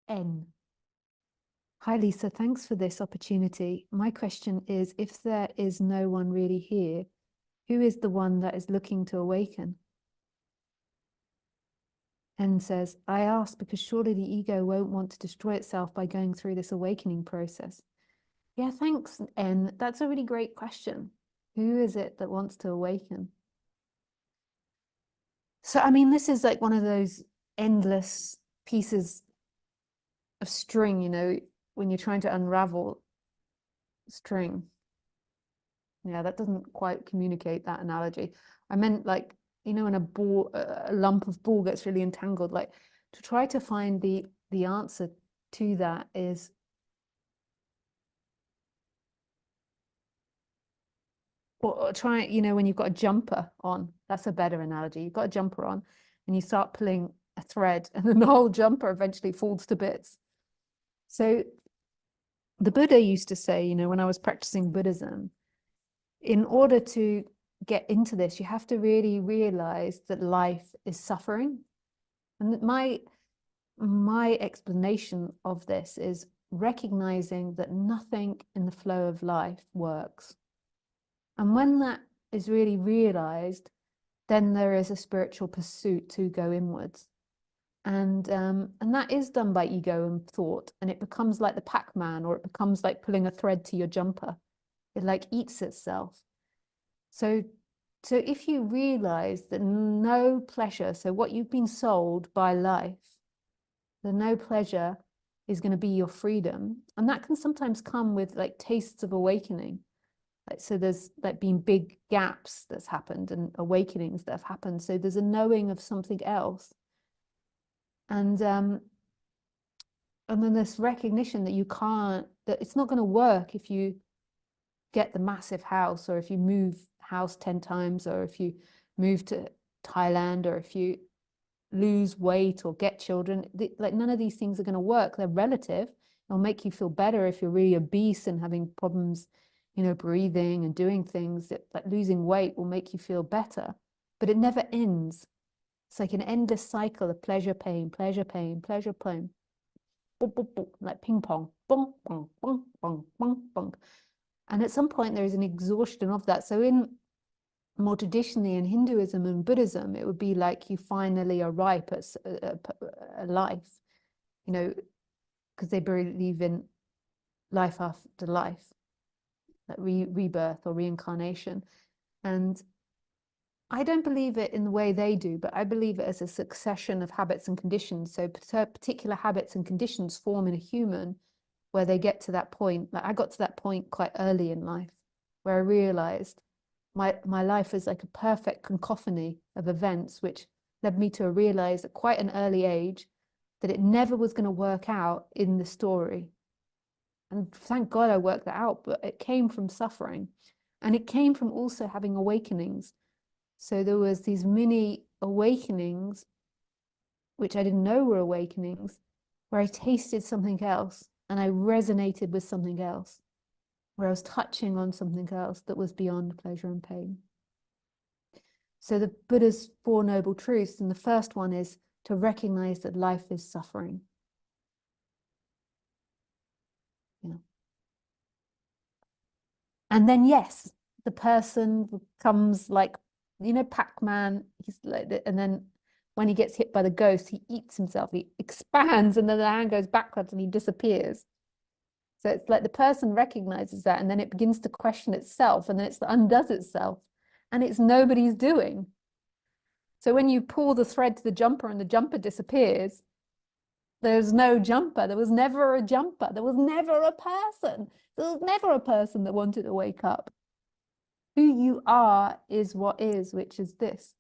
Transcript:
N. Hi, Lisa. Thanks for this opportunity. My question is, if there is no one really here, who is the one that is looking to awaken? N says, I ask because surely the ego won't want to destroy itself by going through this awakening process. Yeah, thanks, N. That's a really great question. Who is it that wants to awaken? So, I mean, this is like one of those endless pieces of string, you know, when you're trying to unravel string. Yeah, that doesn't quite communicate that analogy. I meant like, you know, when a lump of ball gets really entangled, like to try to find the answer to that is or try, you know, when you've got a jumper on, that's a better analogy. You've got a jumper on and you start pulling a thread and then the whole jumper eventually falls to bits. So the Buddha used to say, you know, when I was practicing Buddhism, in order to get into this, you have to really realize that life is suffering. And my explanation of this is recognizing that nothing in the flow of life works. And when that is really realized, then there is a spiritual pursuit to go inwards. And that is done by ego and thought. And it becomes like the Pac-Man, or it becomes like pulling a thread to your jumper. It like eats itself. So if you realize that no pleasure, so what you've been sold by life, the no pleasure is going to be your freedom. And that can sometimes come with like tastes of awakening. Like, so there's like been big gaps that's happened and awakenings that have happened. So there's a knowing of something else. And then this recognition that you can't, that it's not going to work if you get the massive house, or if you move house 10 times, or if you move to Thailand, or if you lose weight or get children. Like none of these things are going to work. They're relative. It'll make you feel better if you're really obese and having problems, you know, breathing and doing things. Like losing weight will make you feel better, but it never ends. It's like an endless cycle of pleasure, pain, pleasure, pain, pleasure, pain. Boom, boom, boom, like ping pong. Boom, boom, boom, boom, boom, boom. And at some point there is an exhaustion of that. So in more traditionally in Hinduism and Buddhism, it would be like you finally arrive at a life, you know, because they believe in life after life, like rebirth or reincarnation. And I don't believe it in the way they do, but I believe it as a succession of habits and conditions. So particular habits and conditions form in a human where they get to that point. Like I got to that point quite early in life, where I realized my life is like a perfect cacophony of events, which led me to realize at quite an early age that it never was going to work out in the story. And thank God I worked that out, but it came from suffering. And it came from also having awakenings. So there was these mini awakenings, which I didn't know were awakenings, where I tasted something else and I resonated with something else, where I was touching on something else that was beyond pleasure and pain. So the Buddha's Four Noble Truths, and the first one is to recognize that life is suffering. You know. And then, yes, the person becomes like, you know, Pac-Man, he's like, and then when he gets hit by the ghost, he eats himself, he expands, and then the hand goes backwards and he disappears. So it's like the person recognizes that, and then it begins to question itself, and then it undoes itself, and it's nobody's doing. So when you pull the thread to the jumper and the jumper disappears, there's no jumper. There was never a jumper. There was never a person. There was never a person that wanted to wake up. Who you are is what is, which is this.